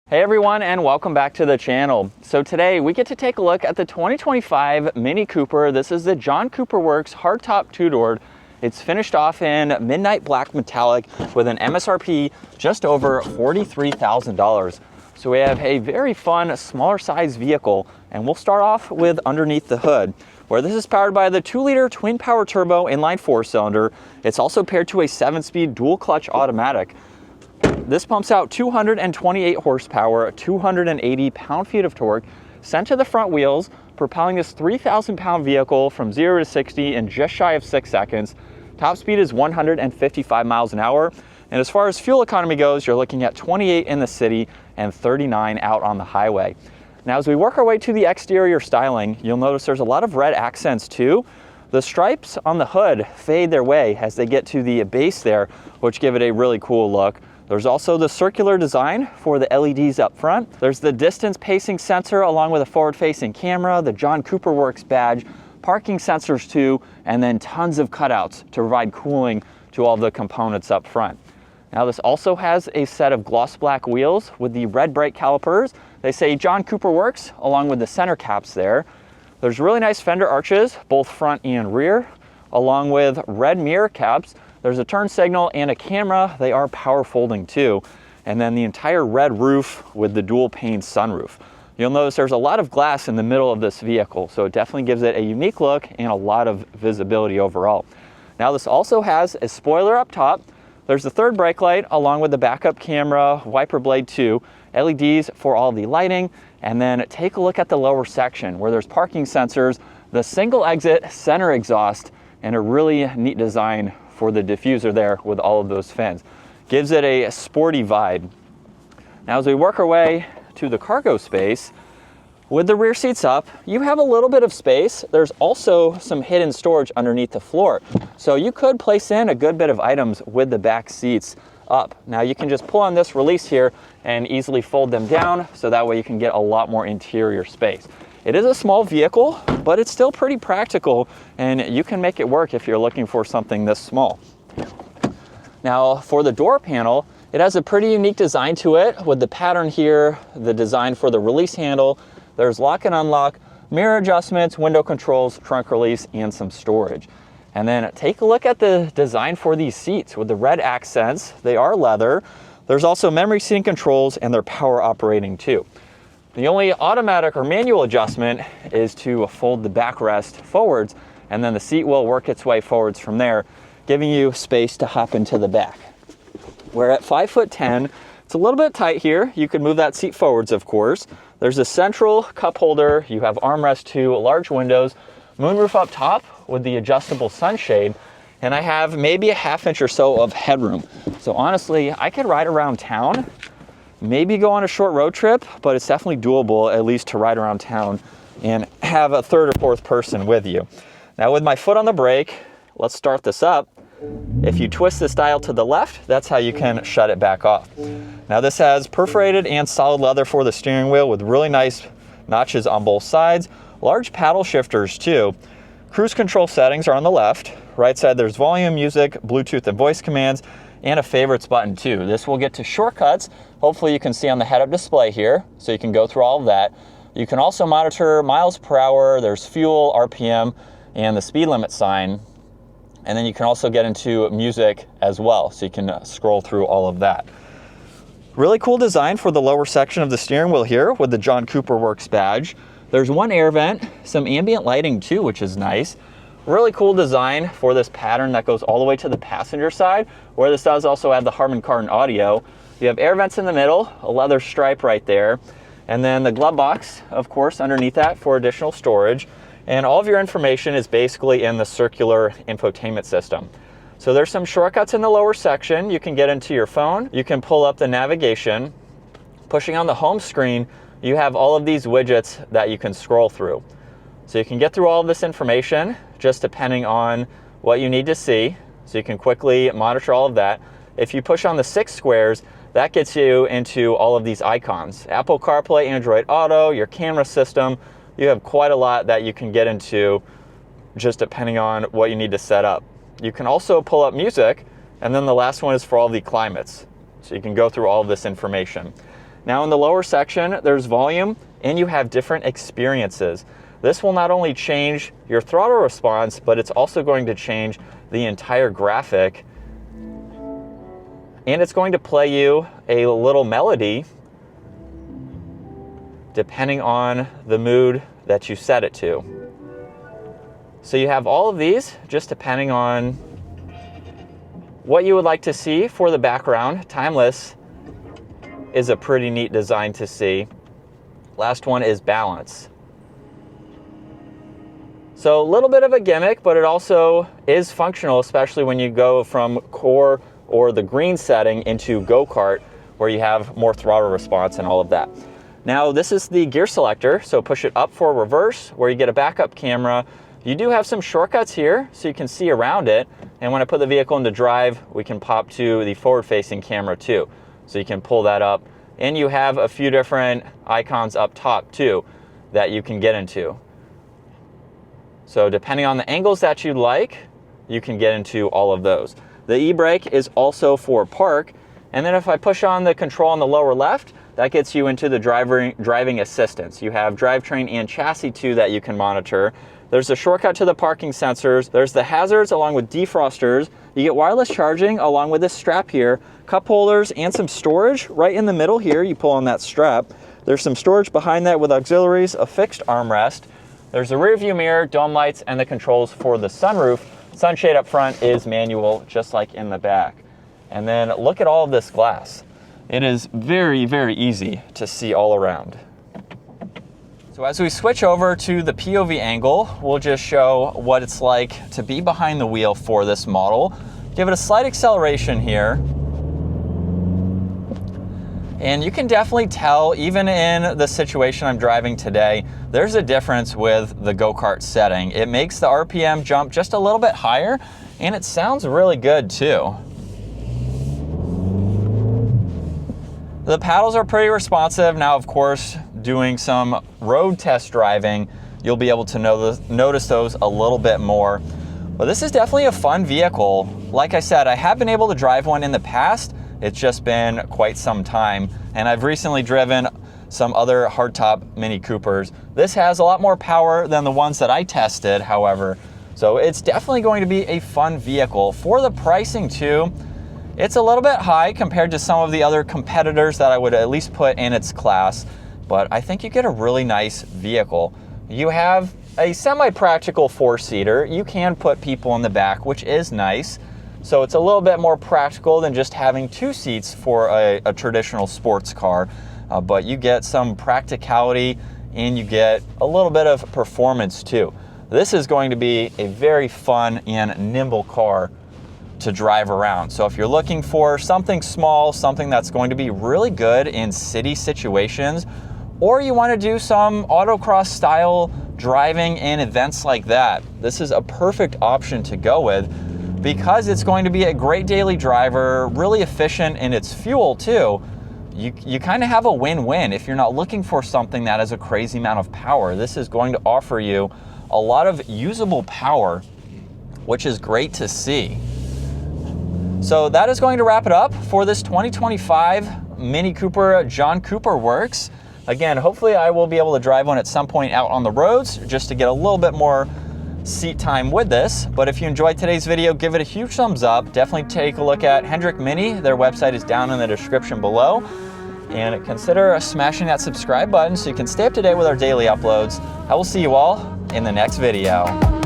Hey everyone, and welcome back to the channel. So today we get to take a look at the 2025 Mini Cooper. This is the John Cooper Works Hardtop two-doored. It's finished off in midnight black metallic with an MSRP just over $43,000. So we have a very fun, smaller size vehicle, and we'll start off with underneath the hood, where this is powered by the 2-liter twin power turbo inline 4-cylinder. It's also paired to a 7-speed dual clutch automatic. This pumps out 228 horsepower, 280 pound-feet of torque, sent to the front wheels, propelling this 3,000-pound vehicle from 0 to 60 in just shy of 6 seconds. Top speed is 155 miles an hour. And as far as fuel economy goes, you're looking at 28 in the city and 39 out on the highway. Now, as we work our way to the exterior styling, you'll notice there's a lot of red accents too. The stripes on the hood fade their way as they get to the base there, which give it a really cool look. There's also the circular design for the LEDs up front. There's the distance pacing sensor along with a forward-facing camera, the John Cooper Works badge, parking sensors too, and then tons of cutouts to provide cooling to all the components up front. Now this also has a set of gloss black wheels with the red brake calipers. They say John Cooper Works along with the center caps there. There's really nice fender arches, both front and rear, along with red mirror caps. There's a turn signal and a camera. They are power folding too. And then the entire red roof with the dual pane sunroof. You'll notice there's a lot of glass in the middle of this vehicle, so it definitely gives it a unique look and a lot of visibility overall. Now this also has a spoiler up top. There's the third brake light along with the backup camera, wiper blade 2, LEDs for all the lighting, and then take a look at the lower section where there's parking sensors, the single exit center exhaust, and a really neat design for the diffuser there with all of those fins. Gives it a sporty vibe. Now as we work our way to the cargo space, with the rear seats up, you have a little bit of space. There's also some hidden storage underneath the floor. So you could place in a good bit of items with the back seats up. Now you can just pull on this release here and easily fold them down, so that way you can get a lot more interior space. It is a small vehicle, but it's still pretty practical, and you can make it work if you're looking for something this small. Now for the door panel, it has a pretty unique design to it with the pattern here, the design for the release handle. There's lock and unlock, mirror adjustments, window controls, trunk release, and some storage. And then take a look at the design for these seats with the red accents. They are leather. There's also memory seating controls, and they're power operating too. The only automatic or manual adjustment is to fold the backrest forwards, and then the seat will work its way forwards from there, giving you space to hop into the back. We're at 5'10". It's a little bit tight here. You could move that seat forwards, of course. There's a central cup holder. You have armrest too, large windows, moonroof up top with the adjustable sunshade, and I have maybe a ½ inch or so of headroom. So honestly, I could ride around town, maybe go on a short road trip, but it's definitely doable, at least to ride around town and have a third or fourth person with you. Now with my foot on the brake, let's start this up. If you twist this dial to the left, that's how you can shut it back off. Now this has perforated and solid leather for the steering wheel with really nice notches on both sides. Large paddle shifters too. Cruise control settings are on the left. Right side there's volume, music, Bluetooth and voice commands, and a favorites button too. This will get to shortcuts. Hopefully you can see on the head-up display here, so you can go through all of that. You can also monitor miles per hour, there's fuel, RPM, and the speed limit sign. And then you can also get into music as well, so you can scroll through all of that. Really cool design for the lower section of the steering wheel here with the John Cooper Works badge. There's one air vent, some ambient lighting too, which is nice. Really cool design for this pattern that goes all the way to the passenger side, where this does also have the Harman Kardon audio. You have air vents in the middle, a leather stripe right there, and then the glove box, of course, underneath that for additional storage. And all of your information is basically in the circular infotainment system. So there's some shortcuts in the lower section. You can get into your phone, you can pull up the navigation. Pushing on the home screen, you have all of these widgets that you can scroll through. So you can get through all of this information just depending on what you need to see. So you can quickly monitor all of that. If you push on the 6 squares, that gets you into all of these icons. Apple CarPlay, Android Auto, your camera system. You have quite a lot that you can get into just depending on what you need to set up. You can also pull up music, and then the last one is for all the climates. So you can go through all of this information. Now in the lower section, there's volume and you have different experiences. This will not only change your throttle response, but it's also going to change the entire graphic. And it's going to play you a little melody depending on the mood that you set it to. So you have all of these, just depending on what you would like to see for the background. Timeless is a pretty neat design to see. Last one is balance. So a little bit of a gimmick, but it also is functional, especially when you go from core or the green setting into go-kart, where you have more throttle response and all of that. Now this is the gear selector, so push it up for reverse, where you get a backup camera. You do have some shortcuts here, so you can see around it. And when I put the vehicle into drive, we can pop to the forward-facing camera too. So you can pull that up. And you have a few different icons up top too that you can get into. So depending on the angles that you like, you can get into all of those. The e-brake is also for park. And then if I push on the control on the lower left, that gets you into the driving assistance. You have drivetrain and chassis too that you can monitor. There's a shortcut to the parking sensors. There's the hazards along with defrosters. You get wireless charging along with this strap here, cup holders, and some storage right in the middle here. You pull on that strap. There's some storage behind that with auxiliaries, a fixed armrest. There's a rear view mirror, dome lights, and the controls for the sunroof. Sunshade up front is manual, just like in the back. And then look at all of this glass. It is very, very easy to see all around. So as we switch over to the POV angle, we'll just show what it's like to be behind the wheel for this model. Give it a slight acceleration here. And you can definitely tell, even in the situation I'm driving today, there's a difference with the go-kart setting. It makes the RPM jump just a little bit higher, and it sounds really good too. The paddles are pretty responsive. Now, of course, doing some road test driving, you'll be able to notice those a little bit more. But this is definitely a fun vehicle. Like I said, I have been able to drive one in the past. It's just been quite some time. And I've recently driven some other hardtop Mini Coopers. This has a lot more power than the ones that I tested, however. So it's definitely going to be a fun vehicle. For the pricing too, it's a little bit high compared to some of the other competitors that I would at least put in its class, but I think you get a really nice vehicle. You have a semi-practical four-seater. You can put people in the back, which is nice. So it's a little bit more practical than just having two seats for a traditional sports car, but you get some practicality and you get a little bit of performance too. This is going to be a very fun and nimble car to drive around. So if you're looking for something small, something that's going to be really good in city situations, or you want to do some autocross style driving in events like that, this is a perfect option to go with because it's going to be a great daily driver, really efficient in its fuel too. You kind of have a win-win. If you're not looking for something that has a crazy amount of power, this is going to offer you a lot of usable power, which is great to see. So that is going to wrap it up for this 2025 Mini Cooper John Cooper Works. Again, hopefully I will be able to drive one at some point out on the roads just to get a little bit more seat time with this. But if you enjoyed today's video, give it a huge thumbs up. Definitely take a look at Hendrick Mini. Their website is down in the description below. And consider smashing that subscribe button so you can stay up to date with our daily uploads. I will see you all in the next video.